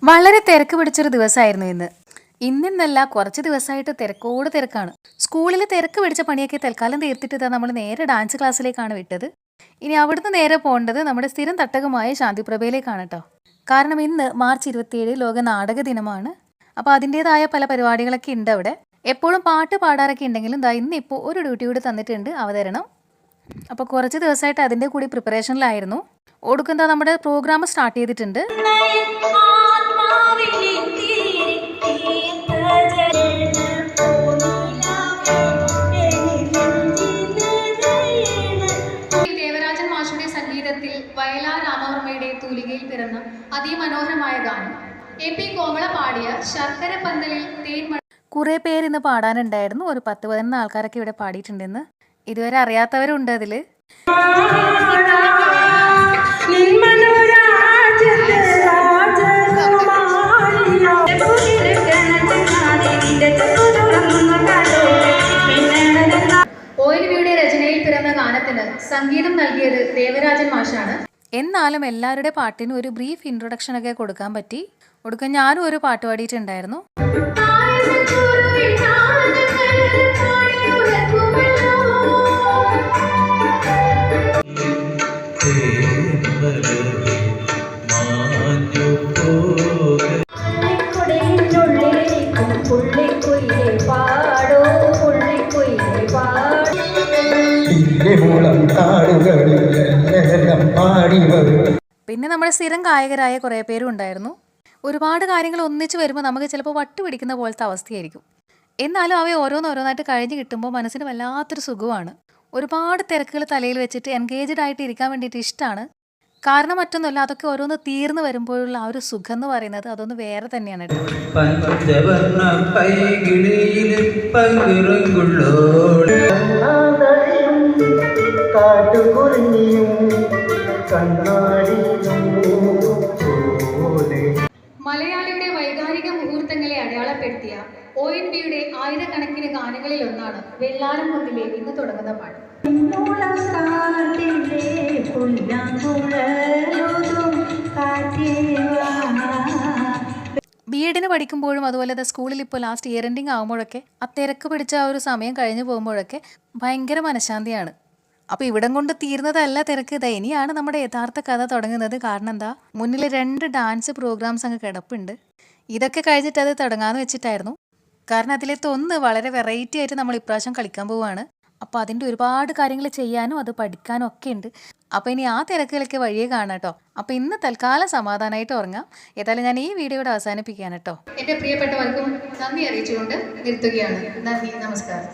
വളരെ തിരക്ക് പിടിച്ചൊരു ദിവസമായിരുന്നു ഇന്ന്. ഇന്നെന്നല്ല, കുറച്ച് ദിവസമായിട്ട് തിരക്കോട് തിരക്കാണ്. സ്കൂളിൽ തിരക്ക് പിടിച്ച പണിയൊക്കെ തൽക്കാലം തീർത്തിട്ട് നമ്മൾ നേരെ ഡാൻസ് ക്ലാസ്സിലേക്കാണ് വിട്ടത്. ഇനി അവിടുന്ന് നേരെ പോകേണ്ടത് നമ്മുടെ സ്ഥിരം തട്ടകമായ ശാന്തിപ്രഭയിലേക്കാണ് കേട്ടോ. കാരണം ഇന്ന് മാർച്ച് 27 ലോക നാടക ദിനമാണ്. അപ്പോൾ അതിൻ്റെതായ പല പരിപാടികളൊക്കെ ഉണ്ട് അവിടെ. എപ്പോഴും പാട്ട് പാടാറൊക്കെ ഉണ്ടെങ്കിലും ഇന്നിപ്പോൾ ഒരു ഡ്യൂട്ടി കൂടി തന്നിട്ടുണ്ട്, അവതരണം. അപ്പോൾ കുറച്ച് ദിവസമായിട്ട് അതിൻ്റെ കൂടി പ്രിപ്പറേഷനിലായിരുന്നു. ഒടുക്കുന്ന നമ്മുടെ പ്രോഗ്രാം സ്റ്റാർട്ട് ചെയ്തിട്ടുണ്ട്. ദേവരാജൻ മാഷുടെ സംഗീതത്തിൽ വയലാർ രാമവർമ്മയുടെ തൂലികയിൽ പിറന്ന അതിമനോഹരമായ ഗാനം എ.പി. കോമള പാടിയ ശർക്കര പന്തലിൽ തേൻ. കുറേ പേര് ഇന്ന് പാടാനുണ്ടായിരുന്നു. ഒരു 10-11 ആൾക്കാരൊക്കെ ഇവിടെ പാടിയിട്ടുണ്ടെന്ന്. ഇതുവരെ അറിയാത്തവരുണ്ട് അതിൽ. ONVയുടെ രചനയിൽ പിറന്ന ഗാനത്തിന് സംഗീതം നൽകിയത് ദേവരാജൻ മാഷാണ്. എന്നാലും എല്ലാവരുടെ പാട്ടിനും ഒരു ബ്രീഫ് ഇൻട്രൊഡക്ഷൻ ഒക്കെ കൊടുക്കാൻ പറ്റി. ഒടുക്കം ഞാനും ഒരു പാട്ട് പാടിയിട്ടുണ്ടായിരുന്നു. പിന്നെ നമ്മുടെ സ്ഥിരം ഗായകരായ കുറേ പേരും ഉണ്ടായിരുന്നു. ഒരുപാട് കാര്യങ്ങൾ ഒന്നിച്ച് വരുമ്പോൾ നമുക്ക് ചിലപ്പോൾ വട്ട് പിടിക്കുന്ന പോലത്തെ അവസ്ഥയായിരിക്കും. എന്നാലും അവ ഓരോന്നോരോന്നായിട്ട് കഴിഞ്ഞ് കിട്ടുമ്പോൾ മനസ്സിന് വല്ലാത്തൊരു സുഖമാണ്. ഒരുപാട് തിരക്കുകൾ തലയിൽ വെച്ചിട്ട് എൻഗേജ്ഡ് ആയിട്ട് ഇരിക്കാൻ വേണ്ടിയിട്ട് ഇഷ്ടമാണ്. കാരണം മറ്റൊന്നുമല്ല, അതൊക്കെ ഓരോന്ന് തീർന്നു വരുമ്പോഴുള്ള ആ ഒരു സുഖം എന്ന് പറയുന്നത് അതൊന്ന് വേറെ തന്നെയാണ് കേട്ടോ. മലയാളിയുടെ വൈകാരിക മുഹൂർത്തങ്ങളെ അടയാളപ്പെടുത്തിയ ONVയുടെ ആയിരക്കണക്കിന് ഗാനങ്ങളിൽ ഒന്നാണ് വെള്ളാരം കുന്നിലെ ഇന്ന് തുടങ്ങുന്ന പാട്ട്. B.Edന് പഠിക്കുമ്പോഴും അതുപോലെ സ്കൂളിൽ ഇപ്പോൾ ലാസ്റ്റ് ഇയർ എൻഡിങ് ആകുമ്പോഴൊക്കെ ആ തിരക്ക് പിടിച്ച ആ ഒരു സമയം കഴിഞ്ഞു പോകുമ്പോഴൊക്കെ ഭയങ്കര മനഃശാന്തിയാണ്. അപ്പോൾ ഇവിടം കൊണ്ട് തീർന്നതല്ല തിരക്ക്. ഇനിയാണ് നമ്മുടെ യഥാർത്ഥ കഥ തുടങ്ങുന്നത്. കാരണം എന്താ, മുന്നിൽ 2 ഡാൻസ് പ്രോഗ്രാംസ് അങ്ങ് കിടപ്പുണ്ട്. ഇതൊക്കെ കഴിഞ്ഞിട്ട് അത് തുടങ്ങാമെന്ന് വെച്ചിട്ടായിരുന്നു. കാരണം അതിലത്തെ ഒന്ന് വളരെ വെറൈറ്റി ആയിട്ട് നമ്മൾ ഇപ്രാവശ്യം കളിക്കാൻ പോവുകയാണ്. അപ്പോൾ അതിൻ്റെ ഒരുപാട് കാര്യങ്ങൾ ചെയ്യാനും അത് പഠിക്കാനും ഒക്കെ ഉണ്ട്. അപ്പോൾ ഇനി ആ തിരക്കുകളൊക്കെ വഴിയെ കാണാം കേട്ടോ. അപ്പോൾ ഇന്ന് തൽക്കാലം സമാധാനമായിട്ട് ഉറങ്ങാം. ഏതായാലും ഞാൻ ഈ വീഡിയോയുടെ അവസാനിപ്പിക്കുകയാണ് കേട്ടോ. എൻ്റെ പ്രിയപ്പെട്ടവർക്കും നന്ദി അറിയിച്ചുകൊണ്ട് നിർത്തുകയാണ്. നന്ദി, നമസ്കാരം.